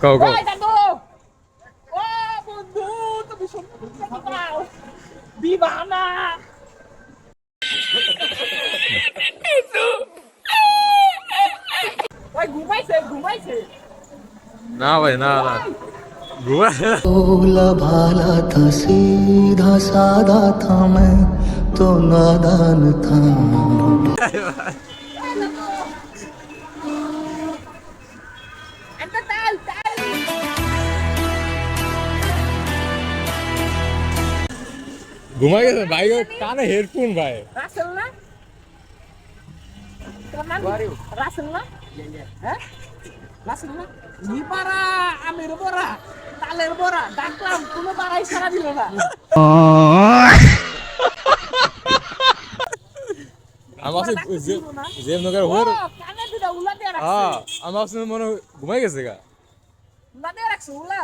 কও কও ওই দাদু ও বন্ধু তুমি শুনতে পাও দিবানা ওই ঘুমাইছে ঘুমাইছে না ভাই না না ঘুমা भोला भाला था सीधा साधा था मैं तो नादान था একটা তাল তাল ঘুমাই গেছে ভাই কানে হেডফোন ভাই রাসেল না তোমার নাম রাসেল না হ্যাঁ রাসেল না নিপারা আমের বড়া তালের বড়া ডাকলাম কোনো বাড়াই সারা দিল না আমার জেম নগর ও হোর কানে দুটা উলা দিয়ে রাখছে হ্যাঁ আমার মনে ঘুমাই গেছে গা উলা দিয়ে রাখছে উলা